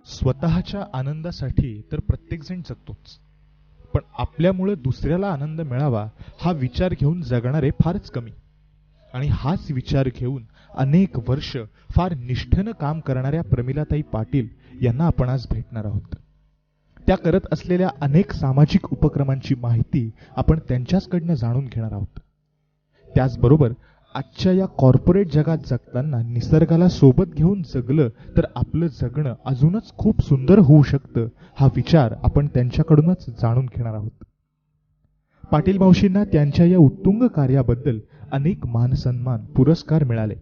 स्वतःच्या आनंदासाठी तर प्रत्येकजण जगतोच, पण आपल्यामुळे दुसऱ्याला आनंद मिळावा हा विचार घेऊन जगणारे फारच कमी. आणि हाच विचार घेऊन अनेक वर्ष फार निष्ठेनं काम करणाऱ्या प्रमिलाताई पाटील यांना आपण आज भेटणार आहोत. त्या करत असलेल्या अनेक सामाजिक उपक्रमांची माहिती आपण त्यांच्याचकडनं जाणून घेणार आहोत. त्याचबरोबर आजच्या या कॉर्पोरेट जगात जगताना निसर्गाला सोबत घेऊन जगलं तर आपलं जगणं अजूनच खूप सुंदर होऊ शकतं, हा विचार आपण त्यांच्याकडूनच जाणून घेणार आहोत. पाटील मावशींना त्यांच्या या उत्तुंग कार्याबद्दल अनेक मानसन्मान पुरस्कार मिळाले,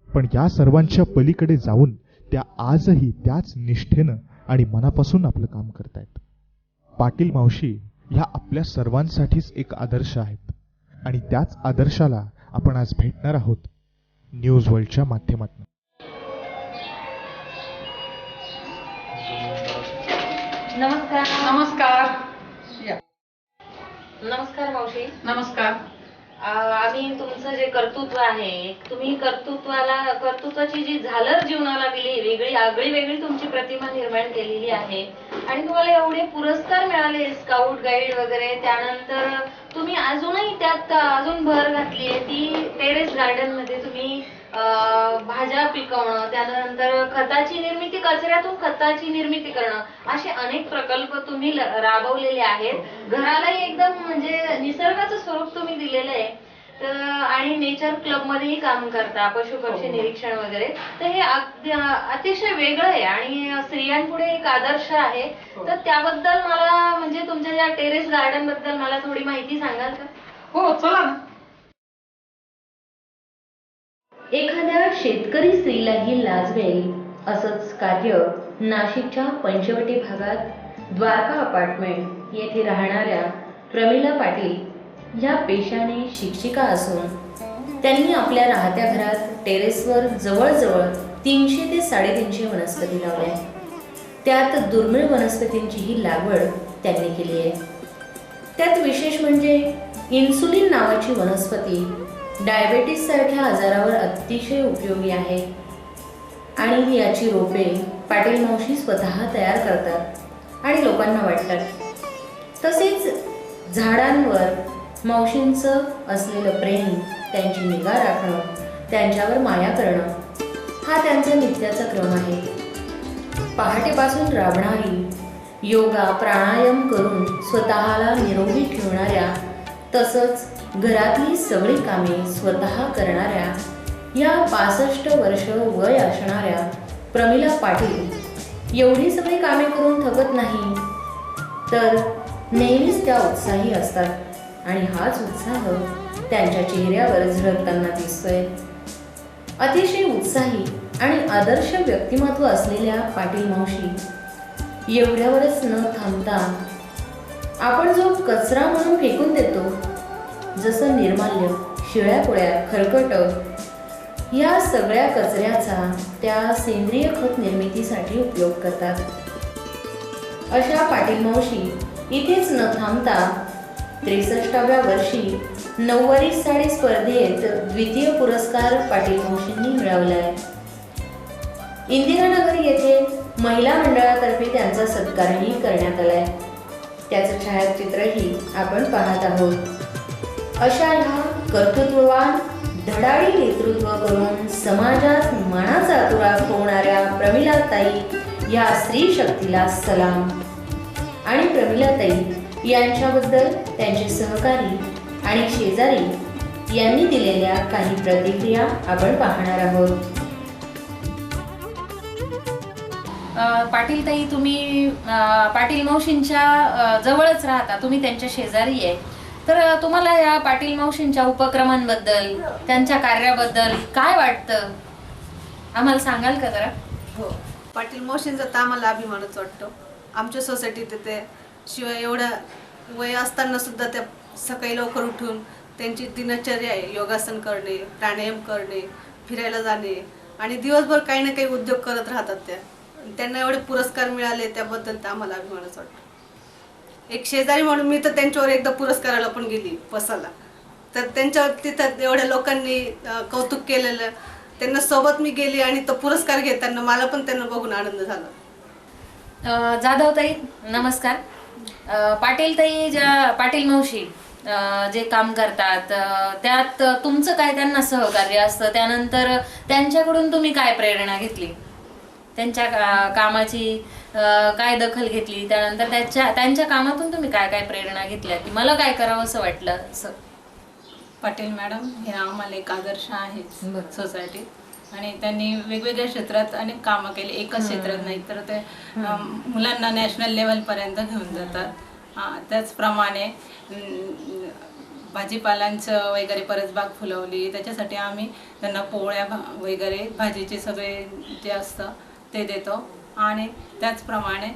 पण या सर्वांच्या पलीकडे जाऊन त्या आजही त्याच निष्ठेनं आणि मनापासून आपलं काम करतायत. पाटील मावशी ह्या आपल्या सर्वांसाठीच एक आदर्श आहेत आणि त्याच आदर्शाला आपण आज भेटणार आहोत न्यूज वर्ल्डच्या माध्यमातून. नमस्कार. नमस्कार. या. नमस्कार मावशी. नमस्कार. आम्ही तुमचं जे कर्तृत्व आहे, तुम्ही कर्तृत्वाची जी झालर जीवनाला दिली, वेगळी आगळी वेगळी तुमची प्रतिमा निर्माण केलेली आहे आणि तुम्हाला एवढे पुरस्कार मिळाले, स्काउट गाईड वगैरे. त्यानंतर तुम्ही अजूनही त्यात अजून भर घातली आहे, ती टेरेस गार्डन मध्ये तुम्ही भाज्या पिकवणं, त्यानंतर खताची निर्मिती, कचऱ्यातून खताची निर्मिती करणं, असे अनेक प्रकल्प तुम्ही राबवलेले आहेत. घरालाही एकदम म्हणजे निसर्गाचं स्वरूप तुम्ही दिलेलं आहे. तर आणि नेचर क्लब मध्येही काम करता, पशु पक्षी निरीक्षण वगैरे. तर हे अतिशय वेगळं आहे आणि स्त्रियांपुढे एक आदर्श आहे. तर त्याबद्दल मला म्हणजे तुमच्या या टेरेस गार्डन बद्दल मला थोडी माहिती सांगाल का? हो, चला ना. एखाद्या शेतकरी स्त्रीलाही लाजवेल असंच कार्य नाशिकच्या पंचवटी भागात द्वारका अपार्टमेंट येथे राहणाऱ्या प्रमिला पाटील या पेशाने शिक्षिका असून त्यांनी आपल्या राहत्या घरात टेरेसवर जवळजवळ 300 ते 350 वनस्पती लावल्या. त्यात दुर्मिळ वनस्पतींचीही लागवड त्यांनी केली आहे. त्यात विशेष म्हणजे इन्सुलिन नावाची वनस्पती डायबेटीस सारख्या आजारावर अतिशय उपयोगी आहे आणि याची रोपे पाटील मावशी स्वतः तयार करतात आणि लोकांना वाटतात. तसेच झाडांवर मावशींचं असलेलं प्रेम, त्यांची निगा राखणं, त्यांच्यावर माया करणं हा त्यांचा नित्याचा क्रम आहे. पहाटेपासून राबणारी, योगा प्राणायाम करून स्वतःला निरोगी ठेवणाऱ्या, तसंच घरातली सगळी कामे स्वतः करणाऱ्या या 65 वर्ष वय असणाऱ्या प्रमिला पाटील एवढी सगळी कामे करून थकत नाही, तर नेहमीच त्या उत्साही असतात आणि हाच उत्साह त्यांच्या चेहऱ्यावर झळकताना दिसतोय. अतिशय उत्साही आणि आदर्श व्यक्तिमत्व असलेल्या पाटील मावशी एवढ्यावरच न थांबता आपण जो कचरा म्हणून फेकून देतो, जसं निर्माल्य, शिळ्या पोळ्या, खरकट, या सगळ्या कचऱ्याचा त्या सेंद्रिय खत निर्मितीसाठी उपयोग करतात. अशा पाटील मावशी इथेच न थांबता 63व्या वर्षी नऊवारी साडी स्पर्धेत द्वितीय पुरस्कार पाटील मावशींनी मिळवलाय. इंदिरानगर येथे महिला मंडळातर्फे त्यांचा सत्कारही करण्यात आलाय. त्याचं छायाचित्रही आपण पाहत आहोत. अशा ह्या कर्तृत्ववान, धडाडी नेतृत्व करून समाजात मानाचा तुरा होणाऱ्या प्रमिलाताई या स्त्री शक्तीला सलाम. आणि प्रमिलाताई यांच्याबद्दल त्यांचे सहकारी आणि शेजारी यांनी दिलेल्या काही प्रतिक्रिया आपण पाहणार आहोत. पाटील ताई, तुम्ही पाटील मावशींच्या जवळच राहता, तुम्ही त्यांच्या शेजारी आहे. तर तुम्हाला या पाटील मावशींच्या उपक्रमांबद्दल, त्यांच्या कार्याबद्दल काय वाटतं, आम्हाला सांगाल का जरा? हो, पाटील मावशींचा तर आम्हाला अभिमानच वाटतो. आमच्या सोसायटीत ते शिवाय एवढं वय असताना सुद्धा त्या सकाळी लवकर उठून त्यांची दिनचर्या आहे, योगासन करणे, प्राणायाम करणे, फिरायला जाणे आणि दिवसभर काही ना काही उद्योग करत राहतात. त्यांना एवढे पुरस्कार मिळाले त्याबद्दल तर आम्हाला अभिमानच वाटतो. एक शेजारी म्हणून मी तर त्यांच्यावर एकदा पुरस्काराला पण गेली पसाला. तर त्यांच्यावर तिथं एवढ्या लोकांनी कौतुक केलेलं त्यांना सोबत मी गेली आणि तो पुरस्कार घेताना मला पण त्यांना बघून आनंद झाला. जाधव ताई नमस्कार. पाटील ताई पाटील मावशी जे काम करतात त्यात तुमचं काय त्यांना सहकार्य असतं, त्यानंतर त्यांच्याकडून तुम्ही काय प्रेरणा घेतली, त्यांच्या कामाची काय दखल घेतली, त्यानंतर त्यांच्या कामातून तुम्ही काय काय प्रेरणा घेतल्या की मला काय करावं असं वाटलं असं? पाटील मॅडम हे आम्हाला एक आदर्श आहे बरं. सोसायटीत आणि त्यांनी वेगवेगळ्या क्षेत्रात अनेक कामं केली, एकाच क्षेत्रात नाही तर ते मुलांना नॅशनल लेवलपर्यंत घेऊन जातात. त्याचप्रमाणे भाजीपालांचं वगैरे परसबाग फुलवली, त्याच्यासाठी आम्ही त्यांना पोळ्या वगैरे भाजीचे सगळे जे असतं ते देतो. आणि त्याचप्रमाणे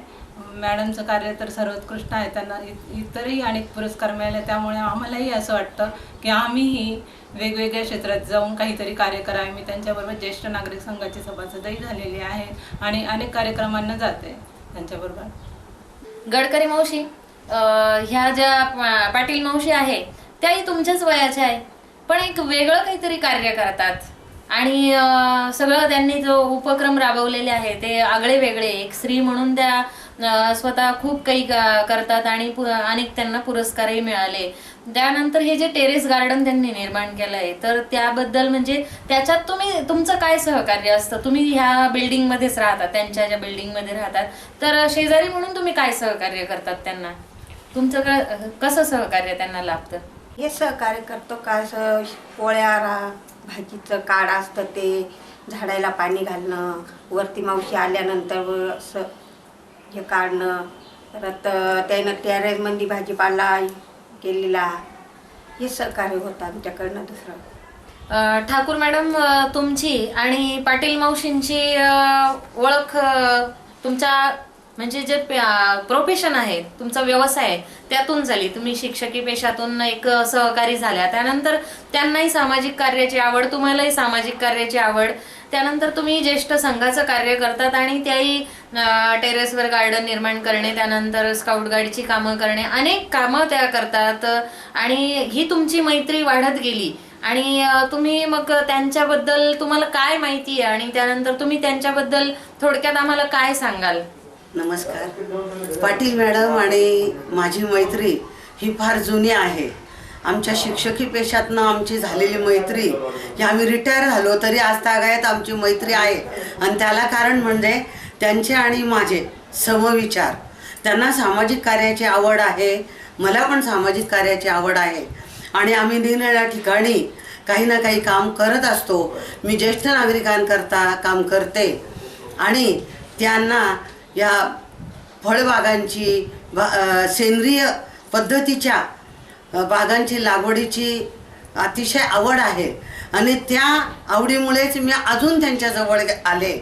मॅडमचं कार्य तर सर्वोत्कृष्ट आहे, त्यांना इतरही अनेक पुरस्कार मिळाले. त्यामुळे आम्हालाही असं वाटतं की आम्हीही वेगवेगळ्या क्षेत्रात जाऊन काहीतरी कार्य करावे. मी त्यांच्याबरोबर ज्येष्ठ नागरिक संघाची सभासदही झालेली आहे आणि अनेक कार्यक्रमांना जाते त्यांच्याबरोबर. गडकरी मावशी, ह्या ज्या पाटील मावशी आहे त्याही तुमच्याच वयाच्या आहे, पण एक वेगळं काहीतरी कार्य करतात आणि सगळं त्यांनी जो उपक्रम राबवलेले आहे ते आगळे वेगळे. एक स्त्री म्हणून त्या स्वतः खूप काही करतात आणि अनेक त्यांना पुरस्कारही मिळाले. त्यानंतर हे जे टेरेस गार्डन त्यांनी निर्माण केलंय तर त्याबद्दल म्हणजे त्याच्यात तुमचं काय सहकार्य असतं? तुम्ही ह्या बिल्डिंग मध्येच राहतात, त्यांच्या ज्या बिल्डिंग मध्ये राहतात, तर शेजारी म्हणून तुम्ही काय सहकार्य करतात त्यांना? तुमचं कसं सहकार्य त्यांना लाभतं? हे सहकार्य करतो का पोळ्या भाजीचं काढ असतं ते झाडाला पाणी घालणं, वरती मावशी आल्यानंतर असं हे काढणं, परत त्यानं टेरेसमध्ये भाजीपाला केलेला, हे सहकार्य होतं आमच्याकडनं. दुसरं ठाकूर मॅडम, तुमची आणि पाटील मावशींची ओळख तुमच्या म्हणजे जे प्रोफेशन आहे, तुमचा व्यवसाय आहे त्यातून झाली. तुम्ही शिक्षकी पेशातून एक सहकारी झाल्या, त्यानंतर त्यांनाही सामाजिक कार्याची आवड, तुम्हालाही सामाजिक कार्याची आवड, त्यानंतर तुम्ही ज्येष्ठ संघाचं कार्य करतात आणि त्याही टेरेसवर गार्डन निर्माण करणे, त्यानंतर स्काउट गाईडची कामं करणे, अनेक कामं त्या करतात आणि ही तुमची मैत्री वाढत गेली. आणि तुम्ही मग त्यांच्याबद्दल तुम्हाला काय माहिती आहे आणि त्यानंतर तुम्ही त्यांच्याबद्दल थोडक्यात आम्हाला काय सांगाल? नमस्कार. पाटील मॅडम आणि माझी मैत्री ही फार जुनी आहे. आमच्या शिक्षकी पेशातनं आमची झालेली मैत्री ही आम्ही रिटायर झालो तरी आज तागायत आमची मैत्री आहे. आणि त्याला कारण म्हणजे त्यांचे आणि माझे समविचार. त्यांना सामाजिक कार्याची आवड आहे, मला पण सामाजिक कार्याची आवड आहे आणि आम्ही निरनिराळ्या ठिकाणी काही ना काही काम करत असतो. मी ज्येष्ठ नागरिकांकरता काम करते आणि त्यांना या फळबागांची सेंद्रिय पद्धतीच्या बागांची लागवडीची अतिशय आवड आहे आणि त्या आवडीमुळेच मी अजून त्यांच्याजवळ आले.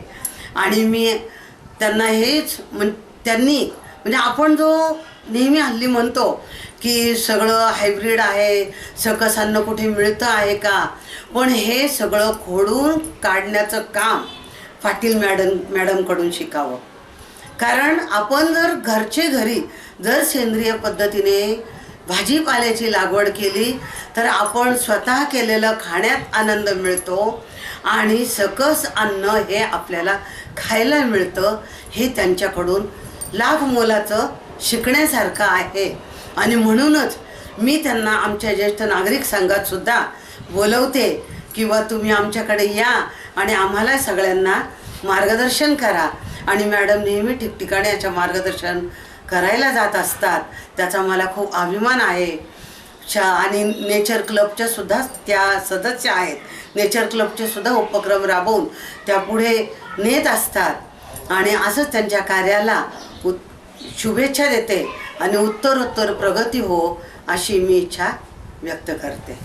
आणि मी त्यांना हेच त्यांनी म्हणजे आपण जो नेहमी हल्ली म्हणतो की सगळं हायब्रिड आहे, सकस अन्न कुठे मिळतं आहे का, पण हे सगळं खोडून काढण्याचं काम पाटील मॅडमकडून शिकावं. कारण आपण जर घरचे घरी जर सेंद्रिय पद्धतीने भाजीपाल्याची लागवड केली तर आपण स्वतः केलेलं खाण्यात आनंद मिळतो आणि सकस अन्न हे आपल्याला खायला मिळतं. हे त्यांच्याकडून लाभ मोलाचं शिकण्यासारखं आहे आणि म्हणूनच मी त्यांना आमच्या ज्येष्ठ नागरिक संघात सुद्धा बोलवते किंवा तुम्ही आमच्याकडे या आणि आम्हाला सगळ्यांना मार्गदर्शन करा. आणि मॅडम नेहमी ठिकठिकाणी याचं मार्गदर्शन करायला जात असतात, त्याचा मला खूप अभिमान आहे. आणि नेचर क्लबच्या सुद्धा त्या सदस्य आहेत. नेचर क्लबचे सुद्धा उपक्रम राबवून त्या पुढे नेत असतात आणि असंच त्यांच्या कार्याला शुभेच्छा देते आणि उत्तरोत्तर प्रगती हो अशी मी इच्छा व्यक्त करते.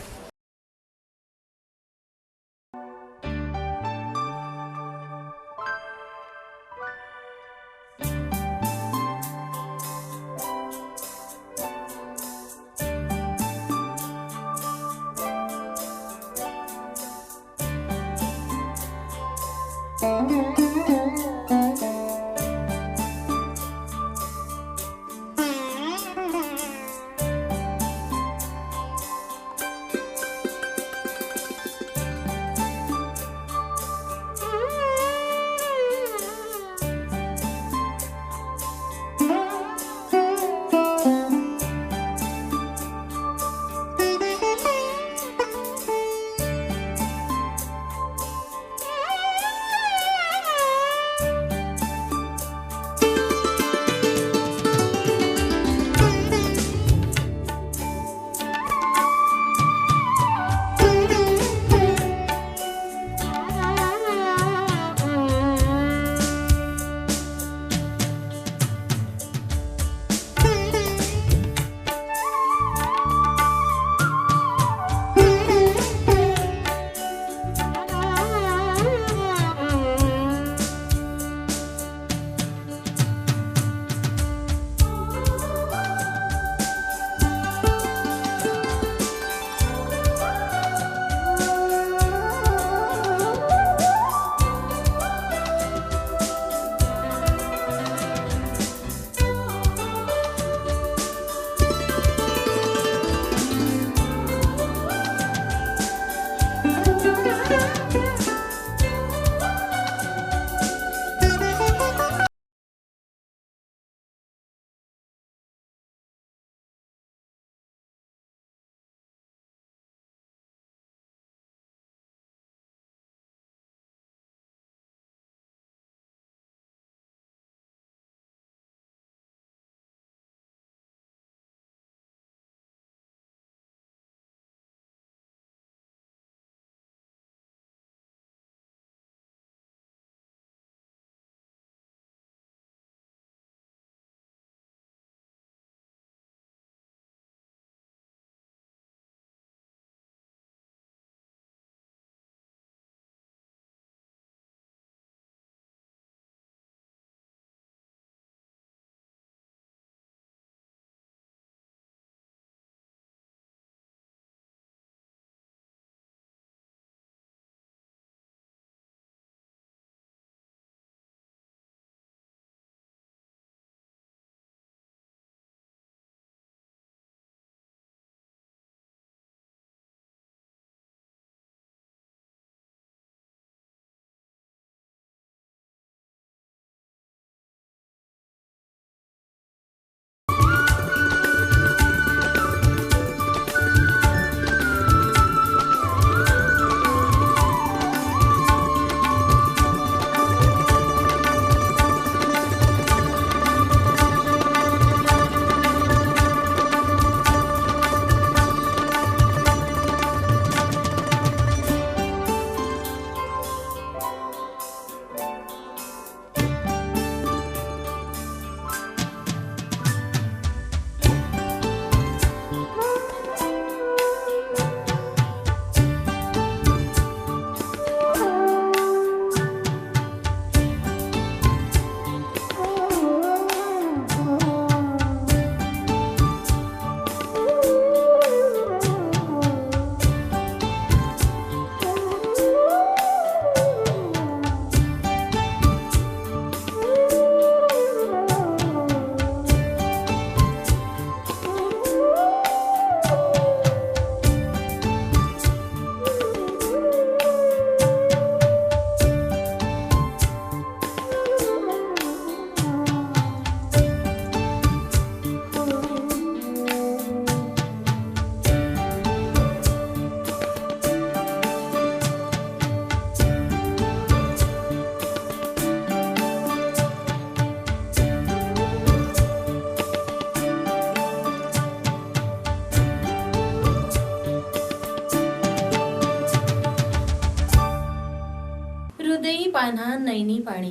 हृदयी पान्हा नैनी पाणी,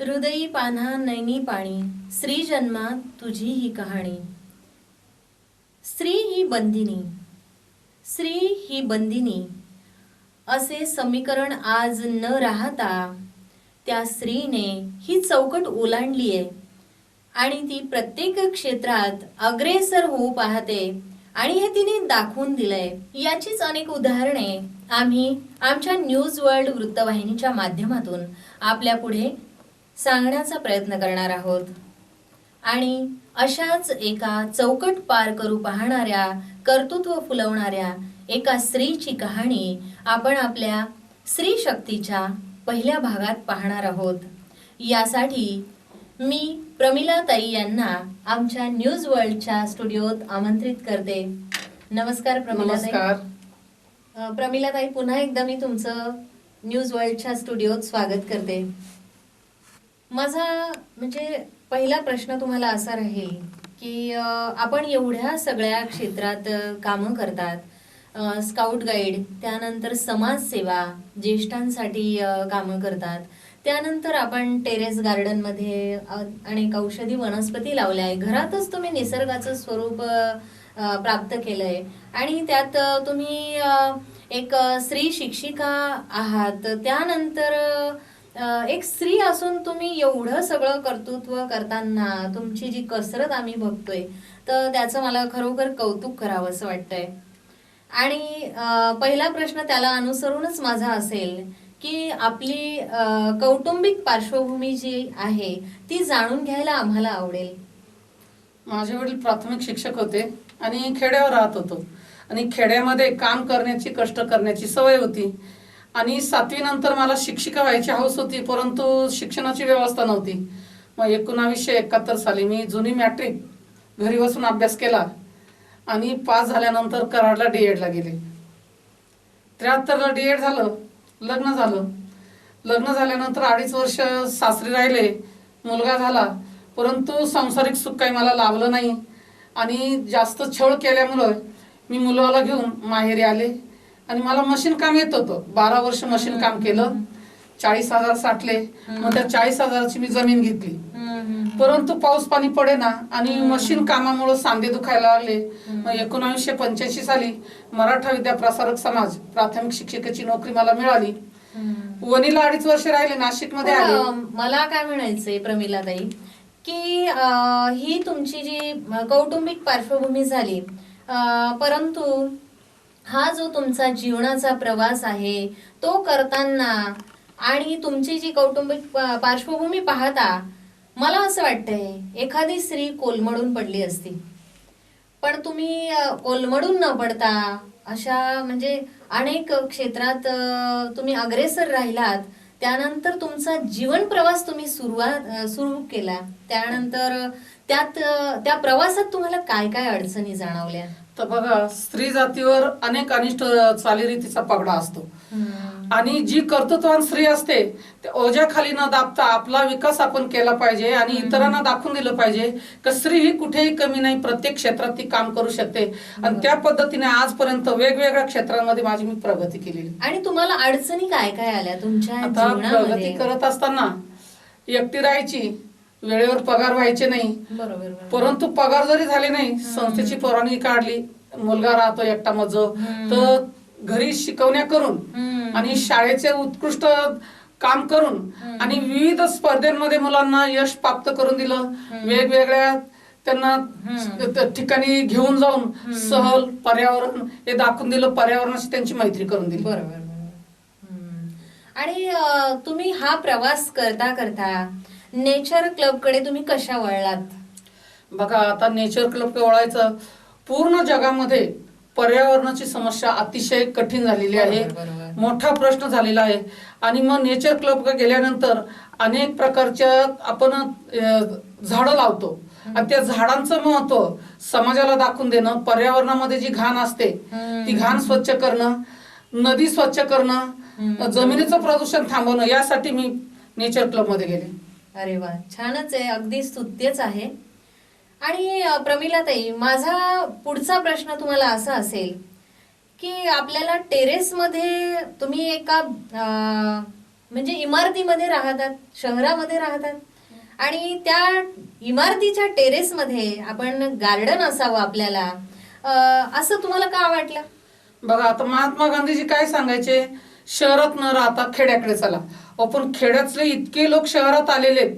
हृदयी पान्हा नैनी पाणी, स्त्री जन्मा तुझी ही कहाणी. स्त्री ही बंदिनी, स्त्री ही बंदिनी असे समीकरण आज न राहता त्या स्त्रीने ही चौकट ओलांडली आहे आणि ती प्रत्येक क्षेत्रात अग्रेसर होऊ पाहते आणि हे तिने दाखवून दिलंय. याचीच अनेक उदाहरणे आम्ही आमच्या न्यूज वर्ल्ड वृत्तवाहिनीच्या माध्यमातून आपल्या पुढे सांगण्याचा प्रयत्न करणार आहोत. आणि अशाच एका चौकट पार करू पाहणाऱ्या, कर्तृत्व फुलवणाऱ्या एका स्त्रीची कहाणी आपण आपल्या स्त्री शक्तीच्या पहिल्या भागात पाहणार आहोत. यासाठी मी प्रमिला ताई यांना आमच्या न्यूज वर्ल्डच्या स्टुडिओत आमंत्रित करते. नमस्कार प्रमिला ताई. नमस्कार. प्रमिला ताई, पुन्हा एकदा मी तुमचं न्यूज वर्ल्डच्या स्टुडिओत स्वागत करते. माझा म्हणजे पहिला प्रश्न तुम्हाला असा राहील की आपण एवढ्या सगळ्या क्षेत्रात कामं करतात, स्काउट गाईड, त्यानंतर समाजसेवा, ज्येष्ठांसाठी कामं करतात, त्यानंतर आपण टेरेस गार्डनमध्ये अनेक औषधी वनस्पती लावल्या आहे, घरातच तुम्ही निसर्गाचं स्वरूप प्राप्त केलंय आणि त्यात तुम्ही एक स्त्री शिक्षिका आहात. त्यानंतर एक स्त्री असून तुम्ही एवढं सगळं कर्तृत्व करताना तुमची जी कसरत आम्ही बघतोय तर त्याचं मला खरोखर कौतुक करावं असं वाटतंय. आणि पहिला प्रश्न त्याला अनुसरूनच माझा असेल की आपली कौटुंबिक पार्श्वभूमी जी आहे ती जाणून घ्यायला आम्हाला आवडेल. माझे वडील प्राथमिक शिक्षक होते आणि खेड्यावर राहत होतो आणि खेड्यामध्ये काम करण्याची, कष्ट करण्याची सवय होती. आणि 7वी नंतर मला शिक्षिका व्हायची हौस होती, परंतु शिक्षणाची व्यवस्था नव्हती. मग 1971 साली मी जुनी मॅट्रिक घरी बसून अभ्यास केला आणि पास झाल्यानंतर कराडला D.Ed ला गेले. 73ला D.Ed झालं, लग्न झालं. लग्न झाल्यानंतर 2.5 वर्ष सासरी राहिले, मुलगा झाला, परंतु सांसारिक सुख काही मला लाभलं नाही आणि जास्त छळ केल्यामुळं मी मुलाला घेऊन माहेरी आले आणि मला मशीन काम येत होतं. 12 वर्ष मशीन काम केलं, 40,000 साठले. मग त्या 40,000ची मी जमीन घेतली, परंतु पाऊस पाणी पडेना आणि मशीन कामामुळे सांधे दुखायला लागले. मग 1985 साली मराठा विद्या प्रसारक समाज प्राथमिक शिक्षकाची नोकरी मला मिळाली. वणीला 2.5 वर्ष राहिले, नाशिकमध्ये आले. मला काय म्हणायचंय प्रमिला ताई की ही तुमची जी कौटुंबिक पार्श्वभूमी झाली, परंतु हा जो तुमचा जीवनाचा प्रवास आहे तो करताना आणि तुमची जी कौटुंबिक पार्श्वभूमी पाहता मला असं वाटतंय एखादी स्त्री कोलमडून पडली असती, पण तुम्ही कोलमडून न पडता अशा म्हणजे अनेक क्षेत्रात तुम्ही अग्रेसर राहिलात. त्यानंतर तुमचा जीवन प्रवास तुम्ही सुरू केला. त्यानंतर त्या प्रवासात तुम्हाला काय काय अडचणी जाणवल्या? तर बघा, स्त्री जातीवर अनेक अनिष्ट चालीरीतीचा पगडा असतो आणि जी कर्तृत्ववान स्त्री असते ते ओझ्याखाली न दाबता आपला विकास आपण केला पाहिजे आणि इतरांना दाखवून दिलं पाहिजे की स्त्री ही कुठेही कमी नाही, प्रत्येक क्षेत्रात ती काम करू शकते. आणि त्या पद्धतीने आजपर्यंत वेगवेगळ्या क्षेत्रांमध्ये माझी मी प्रगती केलेली. आणि तुम्हाला अडचणी काय काय आल्या तुमच्या आता प्रगती करत असताना एकटी राहायची, वेळेवर पगार व्हायचे नाही. बरोबर. परंतु पगार जरी झाले नाही, संस्थेची परवानगी काढली, मुलगा राहतो एकटा मज, तर घरी शिकवण्या करून आणि शाळेचे उत्कृष्ट काम करून आणि विविध स्पर्धेमध्ये मुलांना यश प्राप्त करून दिलं. वेगवेगळ्या त्यांना ठिकाणी घेऊन जाऊन सहल, पर्यावरण हे दाखवून दिलं, पर्यावरणाशी त्यांची मैत्री करून दिली. बरोबर. आणि तुम्ही हा प्रवास करता करता नेचर क्लब कडे तुम्ही कशा वळलात? बघा, आता नेचर क्लब वळायचं, पूर्ण जगामध्ये पर्यावरणाची समस्या अतिशय कठीण झालेली आहे, मोठा प्रश्न झालेला आहे. आणि मग नेचर क्लब गेल्यानंतर अनेक प्रकारच्या आपण झाडं लावतो आणि त्या झाडांचं महत्व समाजाला दाखवून देणं, पर्यावरणामध्ये जी घाण असते ती घाण स्वच्छ करणं, नदी स्वच्छ करणं, जमिनीचं प्रदूषण थांबवणं, यासाठी मी नेचर क्लब मध्ये गेले. अरे वा, छानच आहे, अगदी स्तुत्यच आहे. आणि प्रमिला ताई, माझा पुढचा प्रश्न तुम्हाला असा असेल की आपल्याला टेरेसमध्ये तुम्ही एका म्हणजे इमारतीमध्ये राहतात, शहरामध्ये राहतात आणि त्या इमारतीच्या टेरेसमध्ये आपण गार्डन असावं आपल्याला, असं तुम्हाला का वाटलं? बघा, आता महात्मा गांधीजी काय सांगायचे, शहरात न राहता खेड्याकडे चला. पण खेड्यातले इतके लोक शहरात आलेले आहेत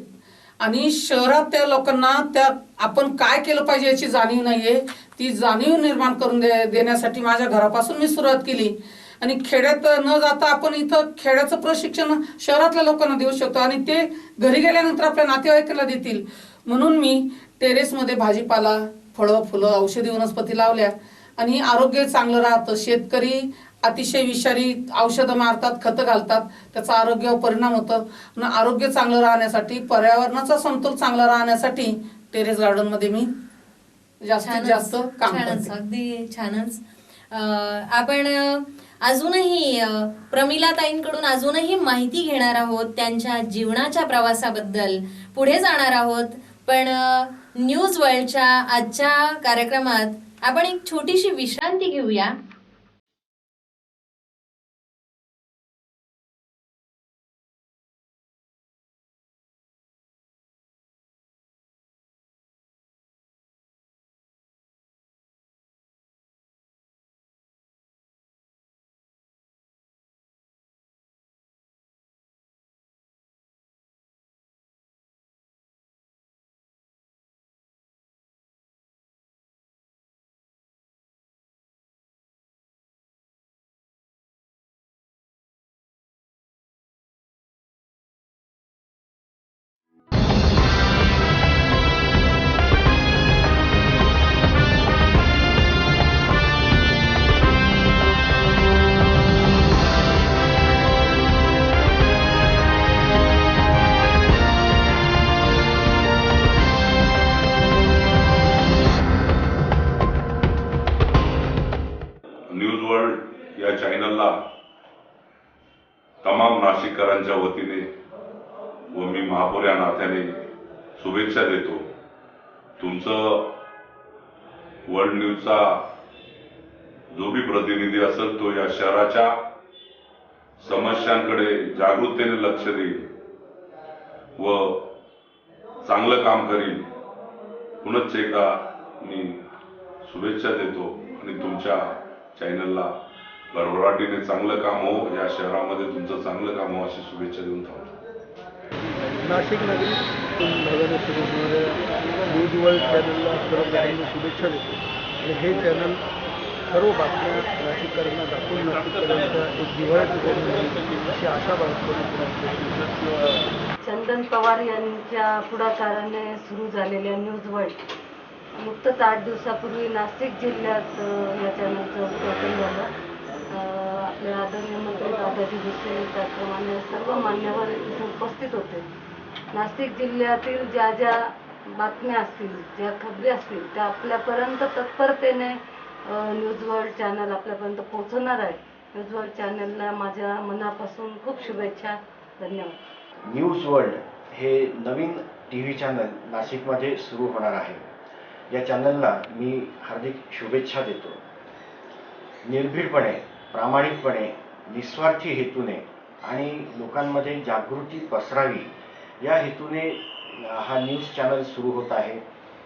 आणि शहरात त्या लोकांना त्या आपण काय केलं पाहिजे याची जाणीव नाहीये. ती जाणीव निर्माण करून देण्यासाठी माझ्या घरापासून मी सुरुवात केली आणि खेड्यात न जाता आपण इथं खेड्याचं प्रशिक्षण शहरातल्या लोकांना देऊ शकतो आणि ते घरी गेल्यानंतर आपल्या नातेवाईकांना देतील. म्हणून मी टेरेसमध्ये भाजीपाला, फळं, फुलं, औषधी वनस्पती लावल्या आणि आरोग्य चांगलं राहतं. शेतकरी अतिशय विषारी औषधं मारतात, खतं घालतात, त्याचा आरोग्यावर परिणाम होतं. आणि आरोग्य चांगलं राहण्यासाठी, पर्यावरणाचा समतोल चांगला राहण्यासाठी टेरेस गार्डन मध्ये मी जास्तीत जास्त काम करते. अगदी छानच. आपण अजूनही प्रमिला ताईंकडून अजूनही माहिती घेणार आहोत त्यांच्या जीवनाच्या प्रवासाबद्दल, पुढे जाणार आहोत. पण न्यूज वर्ल्डच्या आजच्या कार्यक्रमात आपण एक छोटीशी विश्रांती घेऊया. न्यूज वर्ल्ड या चॅनलला तमाम नाशिककरांच्या वतीने व मी महापौर या नात्याने शुभेच्छा देतो. तुमचं वर्ल्ड न्यूजचा जो भी प्रतिनिधी असेल तो या शहराच्या समस्यांकडे जागृततेने लक्ष देईल व चांगलं काम करील. पुनश्च एकदा मी शुभेच्छा देतो आणि तुमच्या चॅनलला भरभराटीने चांगलं काम हो, या शहरामध्ये तुमचं चांगलं काम हो अशी शुभेच्छा देऊन थांबतो. नाशिक नगरी नव्याने सुरू होणाऱ्या न्यूज वर्ल्ड चॅनलला सर्व शुभेच्छा देतो आणि हे चॅनल सर्व बातम्या नाशिककरांना दाखवून नाशिककरांचा एक जिव्हाळ्याचं चॅनल अशी आशा बाळगतो. चंदन पवार यांच्या पुढाकाराने सुरू झालेल्या न्यूज वर्ल्ड नुकतंच 8 दिवसापूर्वी नाशिक जिल्ह्यात या चॅनलचं उद्घाटन झालं. आपले आदरणीय मंत्री दादाजी भुसे त्याप्रमाणे सर्व मान्यवर इथे उपस्थित होते. नाशिक जिल्ह्यातील ज्या ज्या बातम्या असतील, ज्या खबरी असतील त्या आपल्यापर्यंत तत्परतेने न्यूज वर्ल्ड चॅनल आपल्यापर्यंत पोहोचवणार आहे. न्यूज वर्ल्ड चॅनलला माझ्या मनापासून खूप शुभेच्छा. धन्यवाद. न्यूज वर्ल्ड हे नवीन TV चॅनल नाशिकमध्ये सुरू होणार आहे. या चॅनलला मी हार्दिक शुभेच्छा देतो. निर्भीडपणे, प्रामाणिकपणे, निस्वार्थी हेतूने आणि लोकांमध्ये जागृती पसरावी या हेतूने हा न्यूज चॅनल सुरू होत आहे.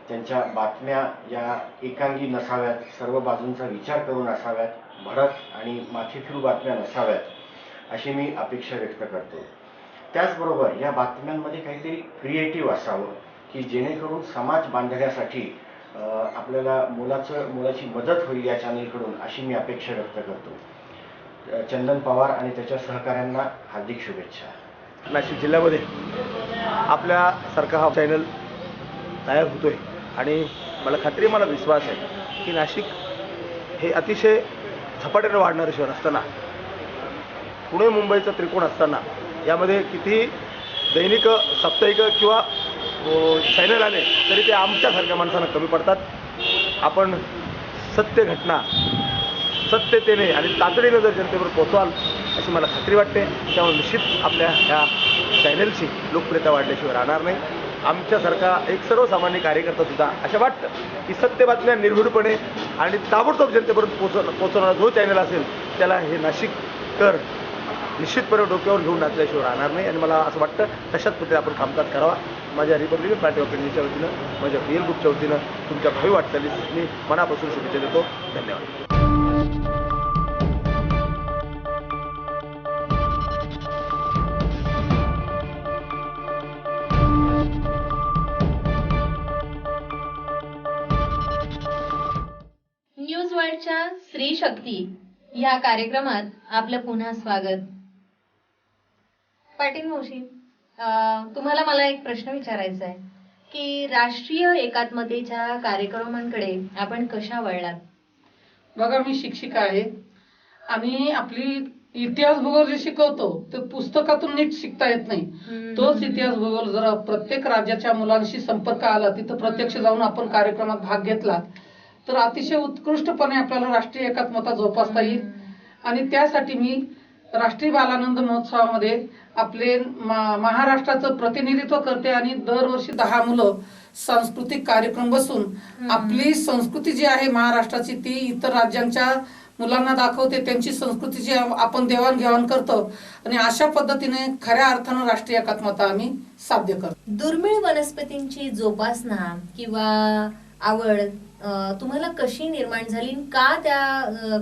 त्यांच्या बातम्या या एकांगी नसाव्यात, सर्व बाजूंचा विचार करून असाव्यात, भडक आणि माथेफिरू बातम्या नसाव्यात अशी मी अपेक्षा व्यक्त करतो. त्याचबरोबर या बातम्यांमध्ये काहीतरी क्रिएटिव्ह असावं की जेणेकरून समाज बांधण्यासाठी आपल्याला मोलाची मदत होईल या चॅनलकडून अशी मी अपेक्षा व्यक्त करतो. चंदन पवार आणि त्याच्या सहकाऱ्यांना हार्दिक शुभेच्छा. नाशिक जिल्ह्यामध्ये आपल्यासारखा हा चॅनल तयार होतोय आणि मला खात्री, मला विश्वास आहे की नाशिक हे अतिशय झपाट्याने वाढणारं शहर असताना, पुणे मुंबईचा त्रिकोण असताना यामध्ये कितीही दैनिक, साप्ताहिक किंवा चॅनल आले तरी ते आमच्यासारख्या माणसांना कमी पडतात. आपण सत्य घटना सत्यतेने आणि तातडीने जर जनतेवर पोहोचवाल अशी मला खात्री वाटते. त्यामुळे निश्चित आपल्या ह्या चॅनलची लोकप्रियता वाढल्याशिवाय राहणार नाही. आमच्यासारखा एक सर्वसामान्य कार्यकर्ता सुद्धा अशा वाटतं की सत्य बातम्या निर्भीडपणे आणि ताबडतोब जनतेपर्यंत पोहोचवणारा जो चॅनल असेल त्याला हे नाशिककर निश्चितपणे डोक्यावर घेऊन नाचल्याशिवाय राहणार नाही आणि मला असं वाटतं तशाच पद्धतीने आपण कामकाज करावा. माझ्या रिपब्लिकन पार्टी ऑफ इंडियाच्या वतीनं, माझ्या पीएल ग्रुपच्या वतीनं तुमच्या भावी वाटचालीस मी मनापासून शुभेच्छा देतो. धन्यवाद. न्यूज वर्ल्डच्या स्त्री शक्ती या कार्यक्रमात आपलं पुन्हा स्वागत. पाटील मावशी, तुम्हाला मला एक प्रश्न विचारायचा आहे की राष्ट्रीय एकात्मतेच्या कार्यक्रमांकडे आपण कशा वळलात? बघा, मी शिक्षिका आहे आणि आपली इतिहास भूगोल जे शिकवतो ते पुस्तकातून नीट शिकता येत नाही. तोच इतिहास भूगोल जर प्रत्येक राज्याच्या मुलांशी संपर्क आला, तिथं प्रत्यक्ष जाऊन आपण कार्यक्रमात भाग घेतला तर अतिशय उत्कृष्टपणे आपल्याला राष्ट्रीय एकात्मता जोपासता येईल. आणि त्यासाठी मी राष्ट्रीय बालानंद महोत्सवामध्ये आपले महाराष्ट्राचं प्रतिनिधित्व करते आणि दरवर्षी 10 मुलं सांस्कृतिक कार्यक्रम बसून आपली संस्कृती जी आहे महाराष्ट्राची ती इतर राज्यांच्या मुलांना दाखवते. त्यांची संस्कृतीची आपण देवाणघेवाण करतो आणि अशा पद्धतीने खऱ्या अर्थानं राष्ट्रीय एकात्मता आम्ही साध्य करतो. दुर्मिळ वनस्पतींची जोपासना किंवा आवड तुम्हाला कशी निर्माण झाली?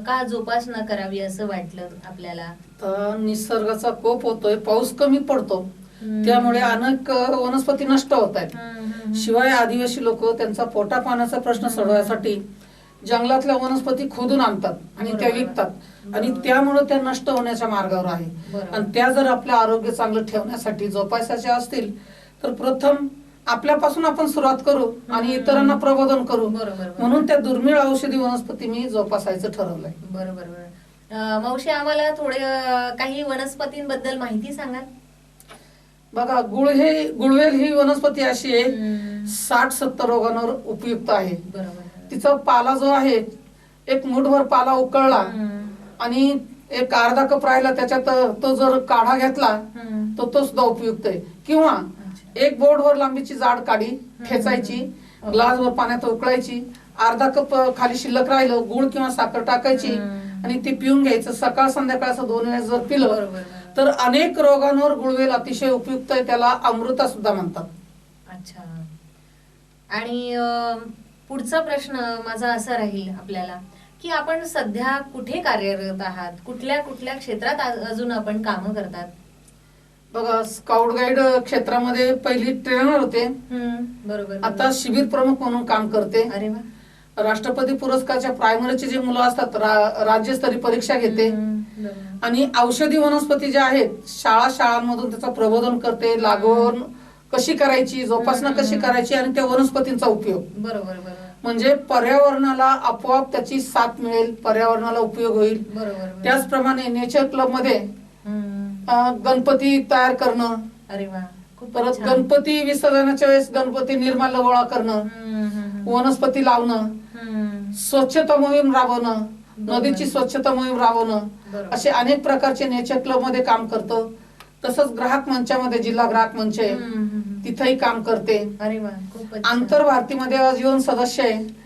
का जोपासना करावी असं वाटलं आपल्याला? तर निसर्गाचा कोप होतोय, पाऊस कमी पडतो, त्यामुळे अनेक वनस्पती नष्ट होत आहेत. शिवाय आदिवासी लोक त्यांचा पोटा पाण्याचा प्रश्न सोडवण्यासाठी जंगलातल्या वनस्पती खोदून आणतात आणि त्या विकतात आणि त्यामुळे त्या नष्ट होण्याच्या मार्गावर आहे. आणि त्या जर आपलं आरोग्य चांगलं ठेवण्यासाठी जोपासायच्या असतील तर प्रथम आपल्यापासून आपण सुरुवात करू आणि इतरांना प्रबोधन करू. म्हणून त्या दुर्मिळ औषधी वनस्पती मी जोपासायचं ठरवलंय. बरोबर. मावशी, आम्हाला थोडे काही वनस्पतींबद्दल माहिती सांगाल? बघा, गुळवेल ही वनस्पती अशी आहे 60-70 रोगांवर उपयुक्त आहे. तिचा पाला जो आहे, एक मुठभर पाला उकळला आणि एक अर्धा कप राहिला त्याच्यात तो जर काढा घेतला तर तो सुद्धा उपयुक्त आहे. किंवा एक बोर्डवर लांबीची जाड काडी ठेचायची, ग्लासवर पाण्यात उकळायची, अर्धा कप खाली शिल्लक राहिलं गुळ किंवा साखर टाकायची आणि ते पिऊन घ्यायचं. सकाळ संध्याकाळ असं 2 वेळेस जर पिलं तर अनेक रोगांवर गुळवेल अतिशय उपयुक्त आहे. त्याला अमृता सुद्धा म्हणतात. अच्छा. आणि पुढचा प्रश्न माझा असा राहील आपल्याला की आपण सध्या कुठे कार्यरत आहात? कुठल्या क्षेत्रात अजून आपण कामं करतात? बघा, स्काउट गाईड क्षेत्रामध्ये पहिली ट्रेनर होते, बरोबर. आता शिबिर प्रमुख म्हणून काम करते. अरे वा. राष्ट्रपती पुरस्कारच्या प्रायमरीचे जे मुलं असतात राज्यस्तरीय परीक्षा घेते आणि औषधी वनस्पती ज्या आहेत शाळांमधून त्याचं प्रबोधन करते. लागवड कशी करायची, जोपासना कशी करायची आणि त्या वनस्पतींचा उपयोग. बरोबर. म्हणजे पर्यावरणाला आपोआप त्याची साथ मिळेल, पर्यावरणाला उपयोग होईल. त्याचप्रमाणे नेचर क्लब मध्ये गणपती तयार करणं, अरे वा, परत गणपती विसर्जनाच्या वेळेस गणपती निर्माल्य गोळा करणं, वनस्पती लावणं, स्वच्छता मोहीम राबवणं, नदीची स्वच्छता मोहीम राबवणं, असे अनेक प्रकारचे नेचर क्लब मध्ये काम करतो. तसंच ग्राहक मंचामध्ये जिल्हा ग्राहक मंच आहे, तिथेही काम करते. अरे वा, आंतर भारतीमध्ये आजीवन सदस्य आहे.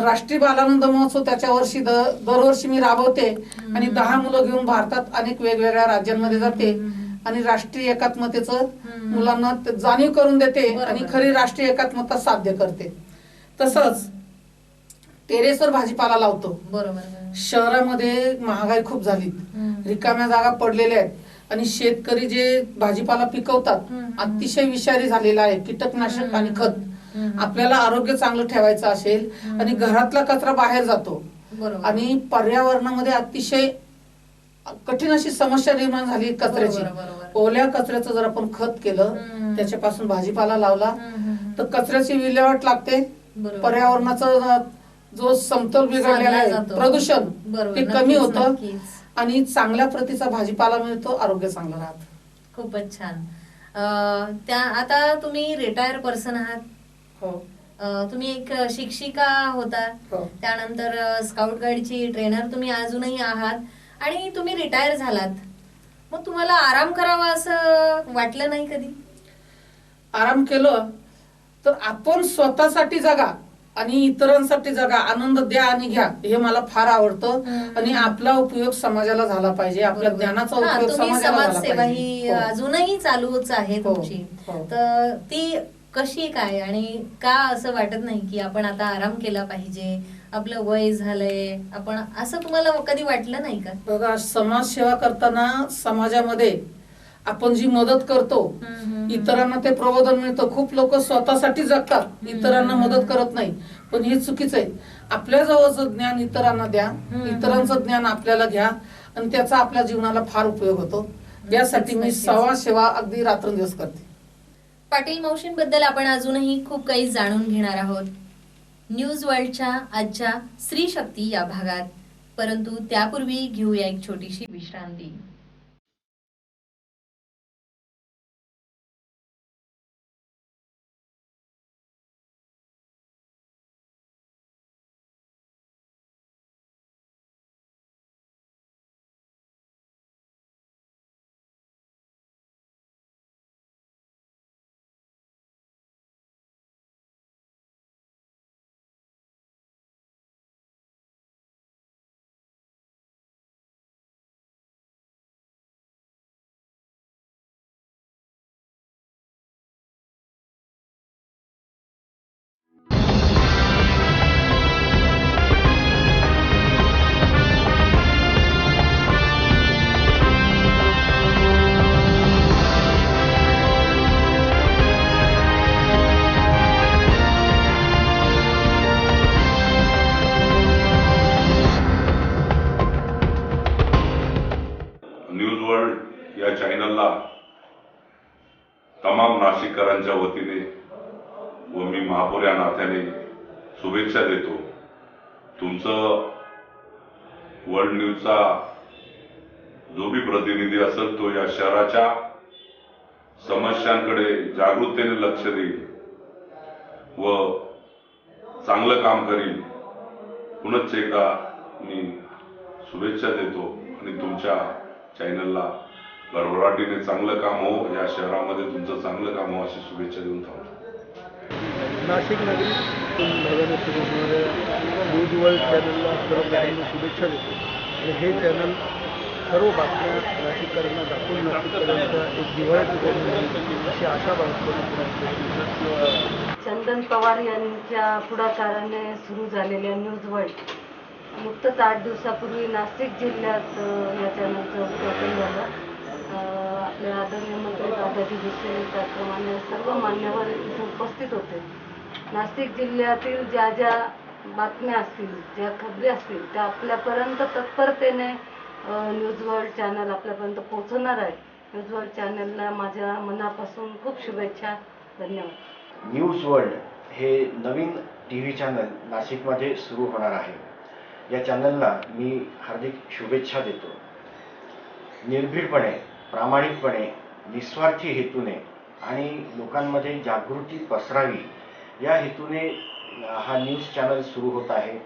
राष्ट्रीय बालानंद महोत्सव त्याच्या वर्षी दरवर्षी मी राबवते आणि 10 मुलं घेऊन भारतात अनेक वेगवेगळ्या राज्यांमध्ये जाते आणि राष्ट्रीय एकात्मतेचं मुलांना जाणीव करून देते आणि खरी राष्ट्रीय एकात्मता साध्य करते. तसंच टेरेसवर भाजीपाला लावतो. शहरामध्ये महागाई खूप झाली, रिकाम्या जागा पडलेल्या आहेत आणि शेतकरी जे भाजीपाला पिकवतात अतिशय विषारी झालेला आहे. कीटकनाशक आणि खत. आपल्याला आरोग्य चांगलं ठेवायचं असेल आणि घरातला कचरा बाहेर जातो आणि पर्यावरणामध्ये अतिशय कठीण अशी समस्या निर्माण झाली कचऱ्याची. ओल्या कचऱ्याचं जर आपण खत केलं, त्याच्यापासून भाजीपाला लावला तर कचऱ्याची विल्हेवाट लागते. पर्यावरणाचा जो समतोल बिघडलेला आहे, प्रदूषण ते कमी होतं आणि चांगल्या प्रतीचा भाजीपाला मिळतो, आरोग्य चांगलं राहतं. खूपच छान. आता तुम्ही रिटायर पर्सन आहात. तुम्ही एक शिक्षिका होता, त्यानंतर स्काउट गाईडची ट्रेनर तुम्ही अजूनही आहात आणि तुम्ही रिटायर झालात. मग तुम्हाला आराम करावा असं वाटलं नाही कधी? आराम केलं तर आपण स्वतःसाठी जगा, आणि इतरांसाठी जगा, आनंद द्या आणि घ्या, हे मला फार आवडतं. आणि आपला उपयोग समाजाला झाला पाहिजे, आपल्या ज्ञानाचा उपयोग तुम्ही समाजाला झाला समाजसेवा पाहिजे. ही हो. अजूनही चालूच आहे हो, तुमची. हो. तर ती कशी काय आणि का असं वाटत नाही की आपण आता आराम केला पाहिजे, आपलं वय झालंय, आपण असं तुम्हाला कधी वाटलं नाही का? बघा, समाजसेवा करताना समाजामध्ये आपण जी मदत करतो, इतरांना ते प्रबोधन मिळतं. खूप लोक स्वतःसाठी जगतात, इतरांना मदत करत नाही, पण हे चुकीचं आहे. आपल्या जवळचं ज्ञान इतरांना द्या, इतरांचं ज्ञान आपल्याला घ्या, आणि त्याचा आपल्या जीवनाला फार उपयोग होतो. यासाठी मी समाजसेवा अगदी रात्रंदिवस करते. पाटील मावशींबद्दल आपण अजूनही खूप काही जाणून घेणार आहोत न्यूज वर्ल्डच्या आजच्या स्त्री शक्ती या भागात. परंतु त्यापूर्वी घेऊया एक छोटीशी विश्रांती. न्यूज वर्ल्ड या चॅनलला तमाम नाशिककरांच्या वतीने व मी महापौर या नात्याने शुभेच्छा देतो. तुमचं वर्ल्ड न्यूजचा जो भी प्रतिनिधी असेल तो या शहराच्या समस्यांकडे जागरूकतेने लक्ष देईल व चांगलं काम करील. पुनश्च एकदा मी शुभेच्छा देतो आणि तुमच्या चॅनलला भरभराटीने चांगलं काम हो, या शहरामध्ये तुमचं चांगलं काम हो अशी शुभेच्छा देऊन थांबतो. नाशिक नगरी भागाने सुरू होणाऱ्या न्यूज वर्ल्ड चॅनलला सर्व शुभेच्छा देतो. आणि हे चॅनल सर्व बातम्या नाशिककरांना दाखवून नाशिककरांचा एक जिव्हाळ्याचं चॅनल अशी आशा बाळगतो. चंदन पवार यांच्या पुढाकाराने सुरू झालेल्या न्यूज वर्ल्ड नुकतंच 8 दिवसापूर्वी नाशिक जिल्ह्यात या चॅनलचं उद्घाटन झालं. आपले आदरणीय मंत्री दादाजी भुसे त्याप्रमाणे सर्व मान्यवर इथे उपस्थित होते. नाशिक जिल्ह्यातील ज्या ज्या बातम्या असतील, ज्या खबरी असतील, त्या आपल्यापर्यंत तत्परतेने न्यूज वर्ल्ड चॅनल आपल्यापर्यंत पोहोचवणार आहे. न्यूज वर्ल्ड चॅनलला माझ्या मनापासून खूप शुभेच्छा. धन्यवाद. न्यूज वर्ल्ड हे नवीन TV चॅनल नाशिकमध्ये सुरू होणार आहे. या चॅनलला मी हार्दिक शुभेच्छा देतो. निर्भीडपणे, प्रामाणिकपणे, निस्वार्थी हेतूने आणि लोकांमध्ये जागृती पसरावी या हेतूने हा न्यूज चॅनल सुरू होत आहे.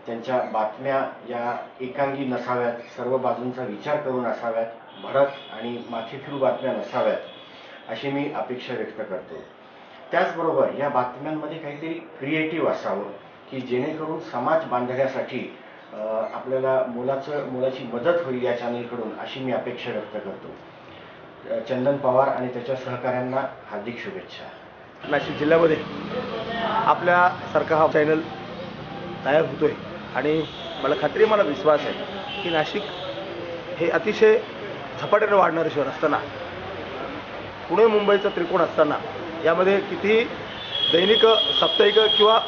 त्यांच्या बातम्या या एकांगी नसाव्यात, सर्व बाजूंचा विचार करून असाव्यात, भडक आणि माथेफिरू बातम्या नसाव्यात अशी मी अपेक्षा व्यक्त करतो. त्याचबरोबर या बातम्यांमध्ये काहीतरी क्रिएटिव्ह असावं की जेणेकरून समाज बांधण्यासाठी आपल्याला मोलाची मदत होईल या चॅनलकडून अशी मी अपेक्षा व्यक्त करतो. चंदन पवार आणि त्याच्या सहकाऱ्यांना हार्दिक शुभेच्छा. नाशिक जिल्ह्यामध्ये आपल्यासारखा हा चॅनल तयार होतोय आणि मला विश्वास आहे की नाशिक हे अतिशय झपाट्याने वाढणारं शहर असताना, पुणे मुंबईचा त्रिकोण असताना, यामध्ये कितीही दैनिक, साप्ताहिक किंवा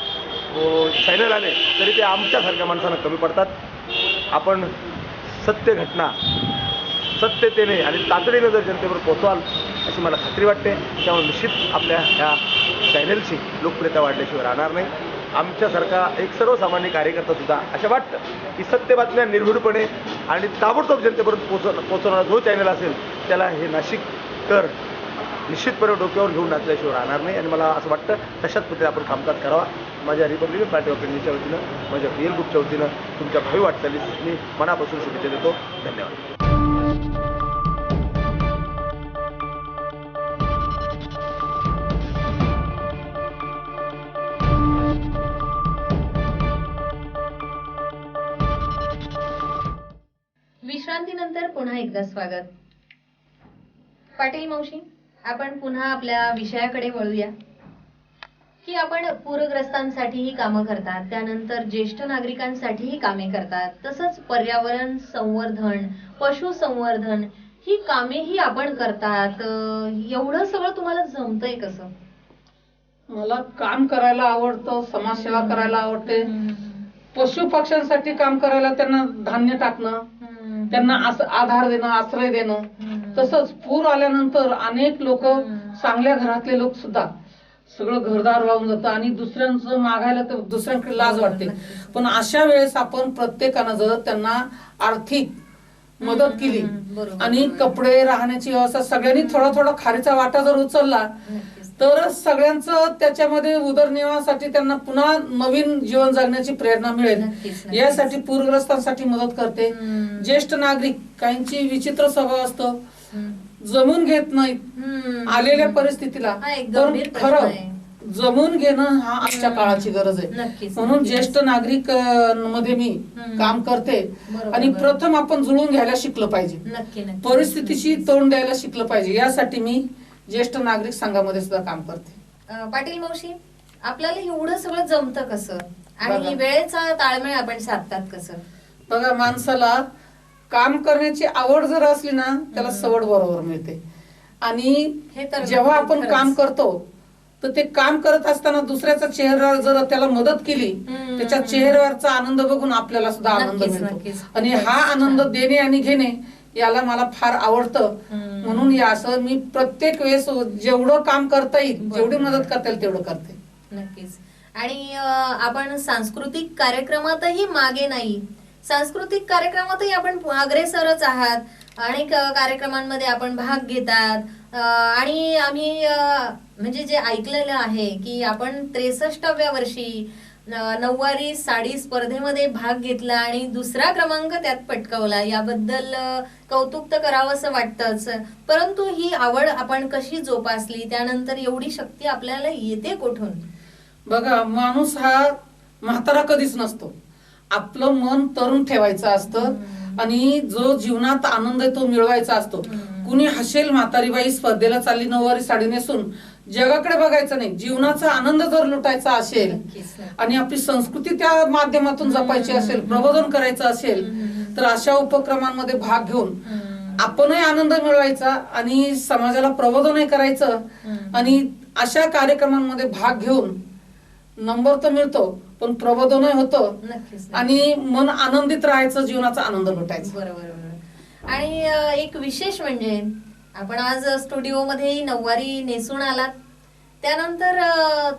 चॅनल आले तरी ते आमच्यासारख्या माणसांना कमी पडतात. आपण सत्य घटना सत्यतेने आणि तातडीने जर जनतेवर पोहोचवाल अशी मला खात्री वाटते. त्यामुळे निश्चित आपल्या ह्या चॅनलची लोकप्रियता वाढल्याशिवाय राहणार नाही. आमच्यासारखा एक सर्वसामान्य कार्यकर्ता सुद्धा अशा वाटतं की सत्य बातम्या निर्भीडपणे आणि ताबडतोब जनतेपर्यंत पोहोचवणारा जो चॅनल असेल त्याला हे नाशिककर निश्चितपणे डोक्यावर घेऊन नाचल्याशिवाय राहणार नाही. आणि मला असं वाटतं तशाच पद्धतीने आपण कामकाज करावा. माझ्या रिपब्लिकन पार्टी ऑफ इंडियाच्या वतीनं, माझ्या PL ग्रुपच्या वतीनं तुमच्या भावी वाटचालीस मी मनापासून शुभेच्छा देतो. धन्यवाद. एकदा स्वागत. पाटील मावशी, आपण पुन्हा आपल्या विषयाकडे वळूया की आपण पूरग्रस्तांसाठीही कामं करतात, त्यानंतर ज्येष्ठ नागरिकांसाठीही कामे करतात, तसंच पर्यावरण संवर्धन, पशु संवर्धन ही कामेही आपण करतात. एवढं सगळं तुम्हाला जमतंय कसं? मला काम करायला आवडतं, समाजसेवा करायला आवडते, पशु पक्ष्यांसाठी काम करायला, त्यांना धान्य टाकणं, त्यांना आधार देणं, आश्रय देणं. तसंच पूर आल्यानंतर अनेक लोक, चांगल्या घरातले लोक सुद्धा सगळं घरदार वाहून जातं आणि दुसऱ्यांचं मागायला तर दुसऱ्यांकडे लाज वाटते. पण अशा वेळेस आपण प्रत्येकानं जर त्यांना आर्थिक मदत केली आणि कपडे, राहण्याची व्यवस्था, सगळ्यांनी थोडा थोडा खारीचा वाटा जर उचलला तर सगळ्यांचं त्याच्यामध्ये उदरनिर्वाहासाठी त्यांना पुन्हा नवीन जीवन जगण्याची प्रेरणा मिळेल. यासाठी पूरग्रस्तांसाठी मदत करते. ज्येष्ठ नागरिक, काहींची विचित्र स्वभाव असतो, जमून घेत नाहीत आलेल्या परिस्थितीला, पण खरं जमून घेणं हा आजच्या काळाची गरज आहे. म्हणून ज्येष्ठ नागरिक मध्ये मी काम करते आणि प्रथम आपण जुळून घ्यायला शिकलं पाहिजे, परिस्थितीशी तोंड द्यायला शिकलं पाहिजे. यासाठी मी ज्येष्ठ नागरिक संघामध्ये सुद्धा काम करते. पाटील मावशी, आपल्याला एवढं सगळं जमतं कसं आणि वेळेचा ताळमेळ आपण साधतात कसं? बघा, माणसाला काम करण्याची आवड जर असली ना, त्याला सवड बरोबर मिळते. आणि जेव्हा आपण काम करतो तर ते काम करत असताना दुसऱ्याचा चेहरा जर त्याला मदत केली, त्याच्या चेहऱ्यावरचा आनंद बघून आपल्याला सुद्धा आनंद मिळतो. आणि हा आनंद देणे आणि घेणे याला मला फार आवडतं. म्हणून या असं मी प्रत्येक वेळेस जेवढं काम करता येईल, जेवढी मदत करता येईल तेवढं करते. नक्कीच. आणि आपण सांस्कृतिक कार्यक्रमातही मागे नाही, सांस्कृतिक कार्यक्रमातही आपण अग्रेसरच आहात. अनेक कार्यक्रमांमध्ये आपण भाग घेतात आणि आम्ही म्हणजे जे ऐकलेलं आहे की आपण 63व्या वर्षी नऊवारी साडी स्पर्धेमध्ये भाग घेतला आणि दुसरा क्रमांक त्यात पटकावला. याबद्दल कौतुक तर करावंसं वाटतंच, परंतु ही आवड आपण कशी जोपासली, त्यानंतर एवढी शक्ती आपल्याला येते कुठून? बघा, माणूस हा म्हातारा कधीच नसतो. आपलं मन तरुण ठेवायचं असतं आणि जो जीवनात आनंद आहे तो मिळवायचा असतो. कुणी हसेल, म्हातारीबाई स्पर्धेला चालली नऊवारी साडी नेसून, जगाकडे बघायचं नाही. जीवनाचा आनंद जर लुटायचा असेल आणि आपली संस्कृती त्या माध्यमातून जपायची असेल, प्रबोधन करायचं असेल, तर अशा उपक्रमांमध्ये भाग घेऊन आपणही आनंद मिळवायचा आणि समाजाला प्रबोधनही करायचं. आणि अशा कार्यक्रमांमध्ये भाग घेऊन नंबर तर मिळतो, पण प्रबोधनही होतं आणि मन आनंदित राहायचं, जीवनाचा आनंद लुटायचा. बरोबर. आणि एक विशेष म्हणजे आपण आज स्टुडिओमध्ये नऊवारी नेसून आलात, त्यानंतर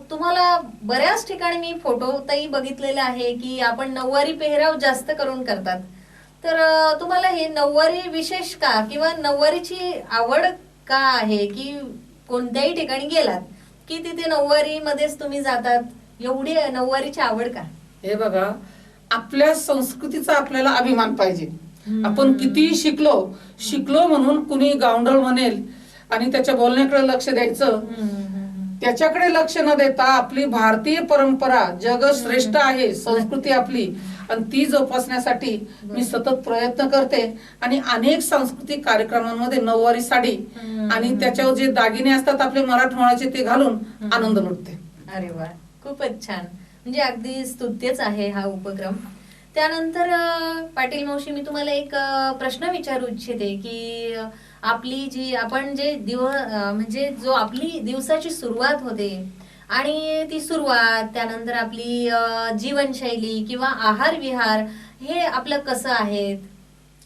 तुम्हाला बऱ्याच ठिकाणी मी फोटो ताई बघितलेला आहे की आपण नऊवारी पेहराव जास्त करून करतात. तर तुम्हाला हे नऊवारी विशेष का, किंवा नऊवारीची आवड का आहे की कोणत्याही ठिकाणी गेलात की तिथे नऊवारी मध्येच तुम्ही जातात, एवढी नऊवारीची आवड का? हे बघा, आपल्या संस्कृतीचा आपल्याला अभिमान पाहिजे. आपण कितीही शिकलो म्हणून कुणी गावंढळ म्हणेल आणि त्याच्या बोलण्याकडे लक्ष द्यायचं, त्याच्याकडे लक्ष न देता आपली भारतीय परंपरा जगश्रेष्ठ आहे, संस्कृती आपली, आणि ती जोपासण्यासाठी मी सतत प्रयत्न करते. आणि अनेक सांस्कृतिक कार्यक्रमांमध्ये नऊवारी साडी आणि त्याच्यावर जे दागिने असतात आपले मराठमोळ्याचे ते घालून आनंद लुटते. अरे वा, खूपच छान. म्हणजे अगदी स्तुत्यच आहे हा उपक्रम. त्यानंतर पाटील मावशी, मी तुम्हाला एक प्रश्न विचारू इच्छिते की आपली जी आपण जे म्हणजे जो आपली दिवसाची सुरुवात होते आणि ती सुरुवात, त्यानंतर आपली जीवनशैली किंवा आहार विहार हे आपलं कसं आहे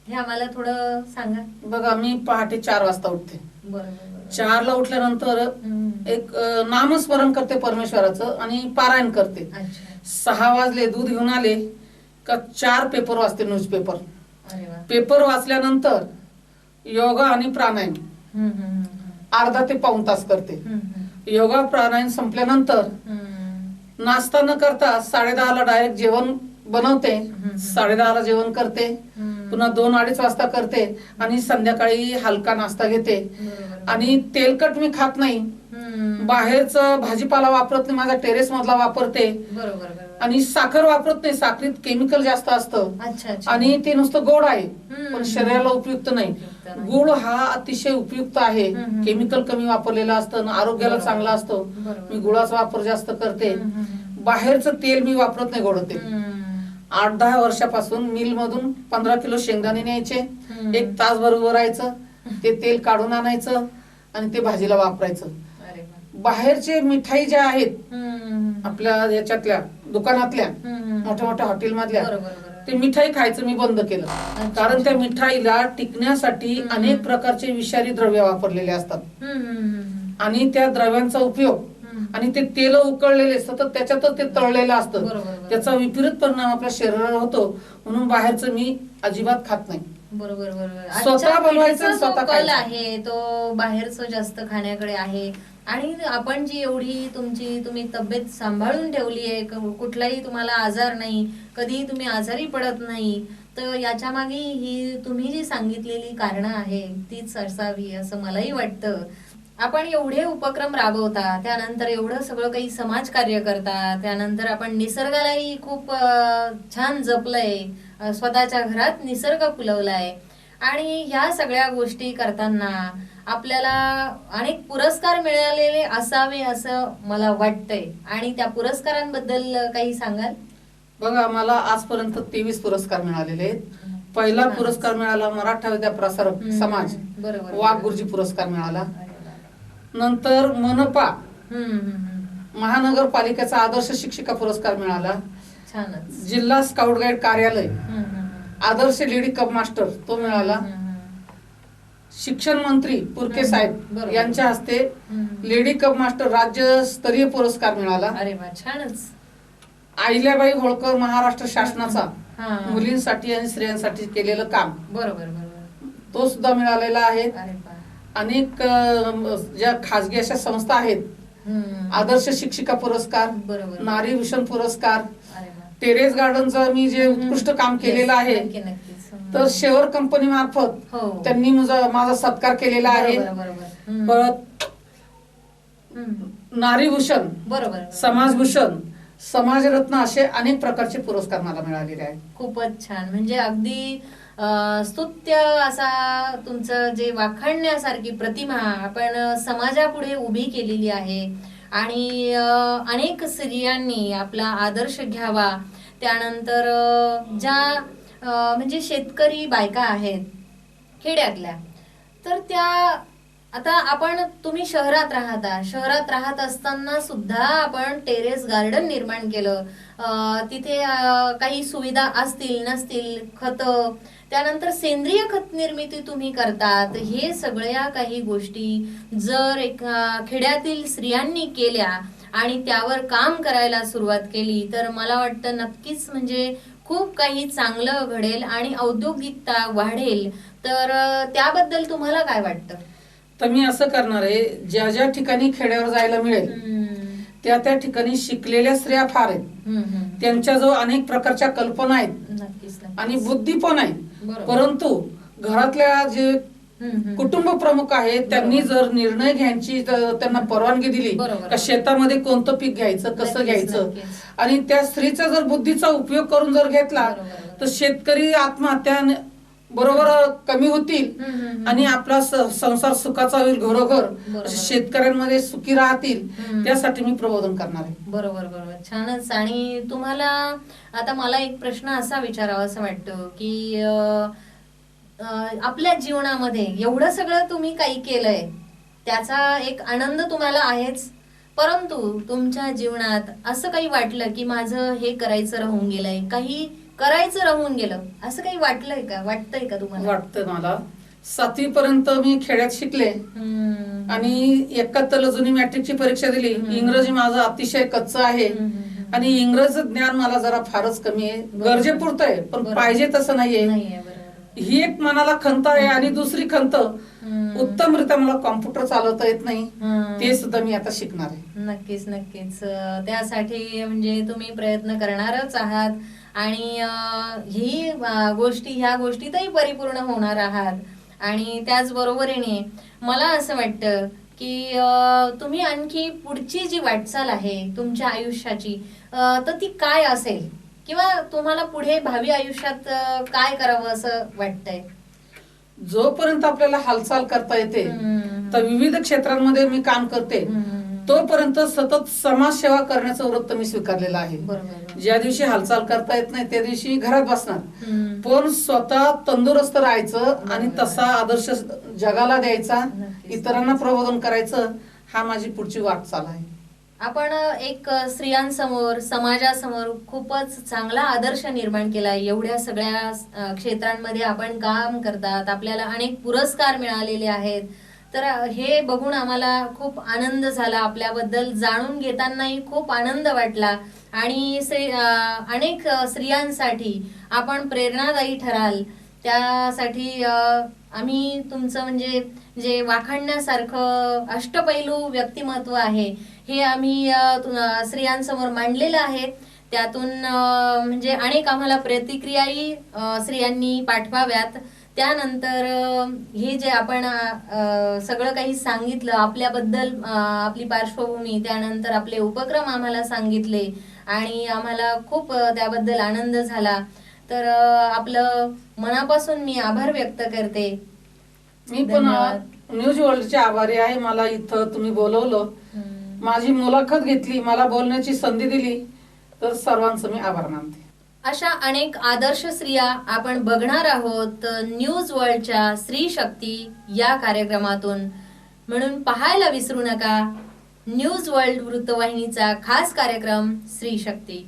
हे आम्हाला थोडं सांगा. बघा, मी पहाटे 4 वाजता उठते. बरोबर. 4ला उठल्यानंतर एक नामस्मरण करते परमेश्वराचं आणि पारायण करते. 6 वाजले, दूध घेऊन आले का 4 पेपर वाचते, न्यूजपेपर. पेपर वाचल्यानंतर योगा आणि प्राणायाम अर्धा ते पाऊण तास करते. योगा प्राणायाम संपल्यानंतर नाश्ता न करता 10:30ला डायरेक्ट जेवण बनवते. 10:30ला जेवण करते, पुन्हा 2-2:30 वाजता करते आणि संध्याकाळी हलका नाश्ता घेते. आणि तेलकट मी खात नाही, बाहेरचं भाजीपाला वापरत नाही, माझा टेरेस मधला वापरते. आणि साखर वापरत नाही, साखरीत केमिकल जास्त असतं अच्छा अच्छा. आणि ते नुसतं गोड आहे हम्म. पण शरीराला उपयुक्त नाही. उपयुक्त नाही. गुळ हा अतिशय उपयुक्त आहे, हम्म. केमिकल कमी वापरलेलं असतं आणि आरोग्याला बरोबर. चांगलं असतं. बरोबर. मी गुळाचा वापर जास्त करते. हम्म. बाहेरचं तेल मी वापरत नाही, गोड तेल. हम्म. 8-10 वर्षापासून मिल मधून 15 किलो शेंगदाणे न्यायचे, हम्म. 1 तासभर उभं राहायचं, ते तेल काढून आणायचं आणि ते भाजीला वापरायचं. अरे वा. बाहेरचे मिठाई ज्या आहेत हम्म. आपल्या याच्यातल्या दुकानातल्या हम्म. मोठ्या मोठ्या हॉटेल मधल्या, बरोबर बरोबर. ते मिठाई खायचं मी बंद केलं. कारण त्या मिठाईला टिकण्यासाठी अनेक प्रकारचे विषारी द्रव्य वापरलेले असतात हम्म. आणि त्या द्रव्यांचा उपयोग आणि ते तेल उकळलेले सतत त्याच्यातच ते तळलेलं असतं, बरोबर. त्याचा विपरीत परिणाम आपल्या शरीरावर होतो. म्हणून बाहेरचं मी अजिबात खात नाही. बरोबर बरोबर. स्वतः आजच्या बनवायचं आणि पिढीचा जो स्वतः कल खायचं. आहे तो बाहेरचं जास्त खाण्याकडे आहे. आणि आपण जी एवढी तुम्ही तब्येत सांभाळून ठेवली आहे, कुठलाही तुम्हाला आजार नाही, कधीही तुम्ही आजारी पडत नाही, तर याच्या मागे ही तुम्ही जी सांगितलेली कारणं आहे तीच असावी असं मलाही वाटतं. आपण एवढे उपक्रम राबवता, त्यानंतर एवढं सगळं काही समाजकार्य करता, त्यानंतर आपण निसर्गालाही खूप छान जपलंय, स्वतःच्या घरात निसर्ग फुलवलाय आणि ह्या सगळ्या गोष्टी करताना आपल्याला अनेक पुरस्कार मिळालेले असावे असं मला वाटतंय. आणि त्या पुरस्कारांबद्दल काही सांगाल? बघा, मला आजपर्यंत 23 पुरस्कार मिळालेले आहेत. पहिला पुरस्कार मिळाला मराठा विद्या प्रसारक समाज, बरोबर. वाघ गुरुजी पुरस्कार मिळाला. नंतर मनपा महानगरपालिकेचा आदर्श शिक्षिका पुरस्कार मिळाला. छानच. जिल्हा स्काउट गाईड कार्यालय आदर्श लेडी कप मास्टर तो मिळाला. शिक्षण मंत्री पुरके साहेब बरोबर. यांच्या हस्ते लेडी कप मास्टर राज्यस्तरीय पुरस्कार मिळाला. अरे वा, छानच. अहिल्याबाई होळकर महाराष्ट्र शासनाचा हा. मुलींसाठी आणि स्त्रियांसाठी केलेलं काम बरोबर बरोबर. तो सुद्धा मिळालेला आहे. अरे वा. अनेक ज्या खाजगी अशा संस्था आहेत, आदर्श शिक्षिका पुरस्कार, बरोबर. नारी भूषण पुरस्कार, अरे वा. टेरेस गार्डनचं मी जे उत्कृष्ट काम केलेलं आहे नक्की, नक्कीच. तर शेवर कंपनी मार्फत हो. त्यांनी माझा सत्कार केलेला आहे. बरोबर बरोबर. परत नारी भूषण, बरोबर. समाजभूषण, समाजरत्न असे अनेक प्रकारचे पुरस्कार मला मिळालेले आहेत. खूपच छान. म्हणजे अगदी स्तुत्य असा तुमचं जे वाखाणण्यासारखी प्रतिमा आपण समाजापुढे उभी केलेली आहे. आणि अनेक स्त्रियांनी आपला आदर्श घ्यावा. त्यानंतर ज्या म्हणजे शेतकरी बायका आहेत खेड्यातल्या, तर त्या आता तुम्ही शहरात राहता, शहरात राहत असताना सुद्धा आपण टेरेस गार्डन निर्माण केलं. तिथे काही सुविधा असतील नसतील, खतं, त्यानंतर सेंद्रिय खत निर्मिती तुम्ही करतात. हे सगळ्या काही गोष्टी जर खेड्यातील स्त्रियांनी केल्या आणि त्यावर काम करायला सुरुवात केली तर मला वाटतं नक्कीच म्हणजे खूप काही चांगलं घडेल आणि औद्योगिकता वाढेल. तर त्याबद्दल तुम्हाला काय वाटतं? तर मी असं करणार आहे, ज्या ज्या ठिकाणी खेड्यावर जायला मिळेल त्या त्या ठिकाणी शिकलेल्या स्त्रिया फार आहेत, त्यांच्याजवळ अनेक प्रकारच्या कल्पना आहेत आणि बुद्धी पण आहे. परंतु घरातल्या जे कुटुंब प्रमुख आहेत त्यांनी जर निर्णय घ्यायची त्यांना परवानगी दिली का शेतामध्ये कोणतं पीक घ्यायचं, कसं घ्यायचं, आणि त्या स्त्रीचा जर बुद्धीचा उपयोग करून जर घेतला तर शेतकरी आत्महत्या बरोबर कमी होतील आणि आपला संसार सुखाचा होईल, घरोघर शेतकऱ्यांमध्ये सुखी राहतील. त्यासाठी मी प्रबोधन करणार आहे. बरोबर बरोबर, छानच. आणि तुम्हाला आता मला एक प्रश्न असा विचारावा असं वाटतं की आपल्या जीवनामध्ये एवढं सगळं तुम्ही काही केलंय, त्याचा एक आनंद तुम्हाला आहेच, परंतु तुमच्या जीवनात असं काही वाटलं की माझं हे करायचं राहून गेलंय, काही करायचं राहून गेलं, असं काही वाटलंय का? वाटतंय का तुम्हाला? वाटतं मला. 7वी पर्यंत मी खेड्यात शिकले आणि 71 जुनी मॅट्रिकची परीक्षा दिली. इंग्रजी माझं अतिशय कच्चं आहे आणि इंग्रजी ज्ञान मला जरा फारच कमी आहे. गरजेपुरतं आहे पण पाहिजे तसं नाहीये. ही एक मनाला खंत आहे. आणि दुसरी खंत, उत्तमरित्या मला कॉम्प्युटर चालवता येत नाही, ते सुद्धा मी आता शिकणार आहे. नक्कीच नक्कीच. त्यासाठी म्हणजे तुम्ही प्रयत्न करणारच आहात आणि ह्या गोष्टीतही परिपूर्ण होणार आहात. आणि त्याच बरोबरीने मला असं वाटतं की तुम्ही आणखी पुढची जी वाटचाल आहे तुमच्या आयुष्याची तर ती काय असेल, किंवा तुम्हाला पुढे भावी आयुष्यात काय करावं असं वाटतंय? जोपर्यंत आपल्याला हालचाल करता येते तर विविध क्षेत्रांमध्ये मी काम करते, तोपर्यंत सतत समाजसेवा करण्याचं व्रत मी स्वीकारलेलं आहे. ज्या दिवशी हालचाल करता येत नाही त्या दिवशी घरात बसणार, पण स्वतः तंदुरुस्त राहायचं आणि तसा आदर्श जगाला द्यायचा, इतरांना प्रबोधन करायचं, हा माझी पुढची वाटचाल आहे. आपण एक स्त्रियांसमोर, समाजासमोर खूपच चांगला आदर्श निर्माण केलाय. एवढ्या सगळ्या क्षेत्रांमध्ये आपण काम करतात, आपल्याला अनेक पुरस्कार मिळालेले आहेत. तर हे बघून आम्हाला खूप आनंद झाला, आपल्याबद्दल जाणून घेतानाही खूप आनंद वाटला आणि अनेक स्त्रियांसाठी आपण प्रेरणादायी ठराल, त्यासाठी आम्ही तुमचं म्हणजे जे वाखाणण्यासारखं अष्टपैलू व्यक्तिमत्व आहे हे आम्ही स्त्रियांसमोर मांडलेलं आहे. त्यातून म्हणजे अनेक आम्हाला प्रतिक्रियाही स्त्रियांनी पाठवाव्यात. त्यानंतर हे जे आपण सगळं काही सांगितलं आपल्याबद्दल, आपली पार्श्वभूमी, त्यानंतर आपले उपक्रम आम्हाला सांगितले आणि आम्हाला खूप त्याबद्दल आनंद झाला. तर आपलं मनापासून मी आभार व्यक्त करते. मी पण न्यूज वर्ल्डचे आभारी आहे. मला इथं तुम्ही बोलवलं, माझी मुलाखत घेतली, मला बोलण्याची संधी दिली, तर सर्वांचं मी आभार मानते. अशा अनेक आदर्श स्त्रिया आपण बघणार आहोत न्यूज वर्ल्डच्या स्त्री शक्ती या कार्यक्रमातून. म्हणून पाहायला विसरू नका न्यूज वर्ल्ड वृत्तवाहिनीचा खास कार्यक्रम स्त्री शक्ती.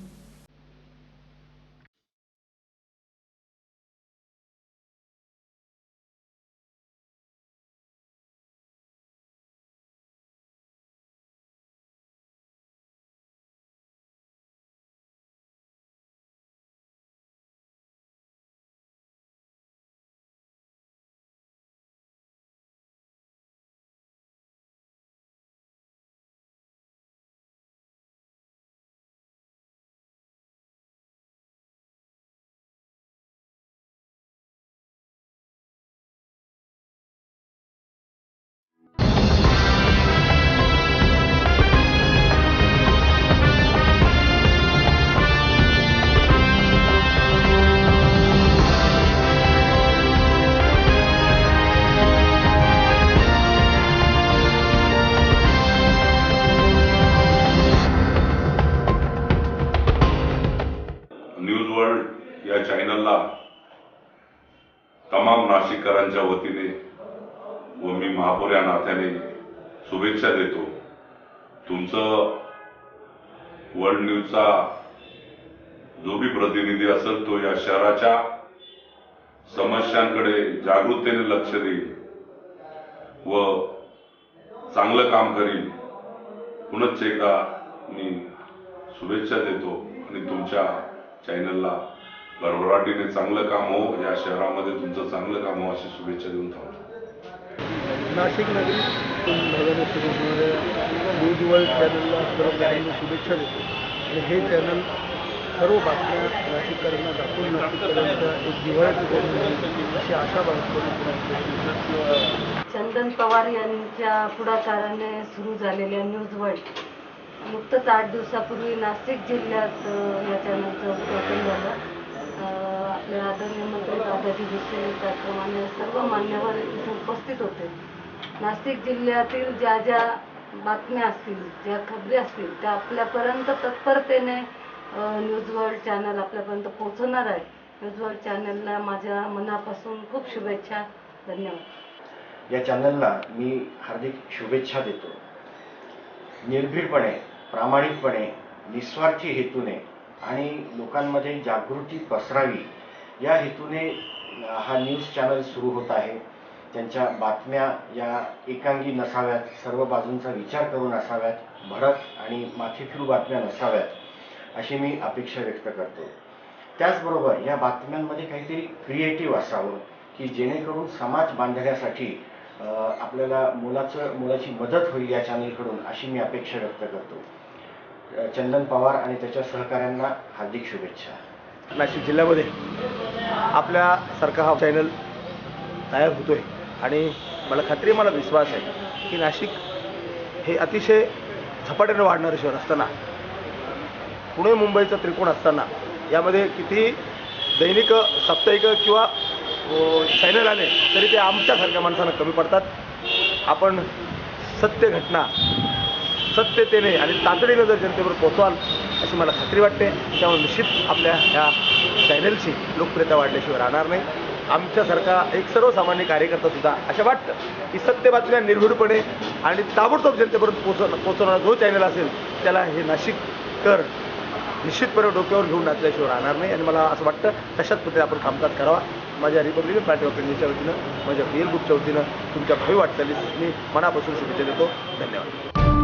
न्यूज वर्ल्ड या चॅनलला तमाम नाशिककरांच्या वतीने व मी महापौर या नात्याने शुभेच्छा देतो. तुमचं वर्ल्ड न्यूजचा जो भी प्रतिनिधी असेल तो या शहराच्या समस्यांकडे जागृततेने लक्ष देईल व चांगलं काम करील. पुनश्च एकदा मी शुभेच्छा देतो आणि तुमच्या चॅनलला भरभराटीने चांगलं काम हो, या शहरामध्ये तुमचं चांगलं काम हो अशी शुभेच्छा देऊन थांबतो. नाशिक नगरीत नव्याने सुरू होणाऱ्या न्यूज वर्ल्ड चॅनलला सर्व शुभेच्छा देतो आणि हे चॅनल सर्व बातम्या नाशिककरांना दाखवून नाशिककरांचा एक जिव्हाळ्याची गोष्ट अशी आशा बाळगतो. चंदन पवार यांच्या पुढाकाराने सुरू झालेल्या न्यूज वर्ल्ड नुकतंच 8 दिवसापूर्वी नाशिक जिल्ह्यात या चॅनलचं उद्घाटन झालं. आपले आदरणीय मंत्री दादाजी भुसे त्याप्रमाणे सर्व मान्यवर इथे उपस्थित होते. नाशिक जिल्ह्यातील ज्या ज्या बातम्या असतील, ज्या खबरी असतील त्या आपल्यापर्यंत तत्परतेने न्यूज वर्ल्ड चॅनल आपल्यापर्यंत पोहोचवणार आहे. न्यूज वर्ल्ड चॅनलला माझ्या मनापासून खूप शुभेच्छा. धन्यवाद. या चॅनलला मी हार्दिक शुभेच्छा देतो. निर्भीडपणे, प्रामाणिकपणे, निस्वार्थी हेतूने आणि लोकांमध्ये जागृती पसरावी या हेतूने हा न्यूज चॅनल सुरू होत आहे. त्यांच्या बातम्या या एकांगी नसाव्यात, सर्व बाजूंचा विचार करून असाव्यात, भडक आणि माथेफिरू बातम्या नसाव्यात अशी मी अपेक्षा व्यक्त करतो. त्याचबरोबर या बातम्यांमध्ये काहीतरी क्रिएटिव्ह असावं की जेणेकरून समाज बांधण्यासाठी आपल्याला मुलाची मदत होईल या चॅनलकडून अशी मी अपेक्षा व्यक्त करतो. चंदन पवार आणि त्याच्या सहकाऱ्यांना हार्दिक शुभेच्छा. नाशिक जिल्ह्यामध्ये आपल्यासारखा हा चॅनल तयार होतोय आणि मला खात्री, मला विश्वास आहे की नाशिक हे अतिशय झपाट्याने वाढणारं शहर असताना, पुणे मुंबईचा त्रिकोण असताना यामध्ये किती दैनिक साप्ताहिक किंवा चॅनल आले तरी ते आमच्यासारख्या माणसांना कमी पडतात. आपण सत्य घटना सत्यतेने आणि तातडीने जर जनतेवर पोहोचवाल अशी मला खात्री वाटते. त्यामुळे निश्चित आपल्या ह्या चॅनलची लोकप्रियता वाढल्याशिवाय राहणार नाही. आमच्यासारखा एक सर्वसामान्य कार्यकर्तासुद्धा अशा वाटतं की सत्य बातम्या निर्भीडपणे आणि ताबडतोब जनतेपर्यंत पोहोचवणारा जो चॅनल असेल त्याला हे नाशिककर निश्चितपणे डोक्यावर घेऊन नाचल्याशिवाय राहणार नाही. आणि मला असं वाटतं तशाच पद्धतीने आपण कामकाज करावा. माझ्या रिपब्लिकन पार्टी ऑफ इंडियाच्या वतीनं, माझ्या पीएल ग्रुपच्या वतीनं तुमच्या भावी वाटचालीस मी मनापासून शुभेच्छा देतो. धन्यवाद.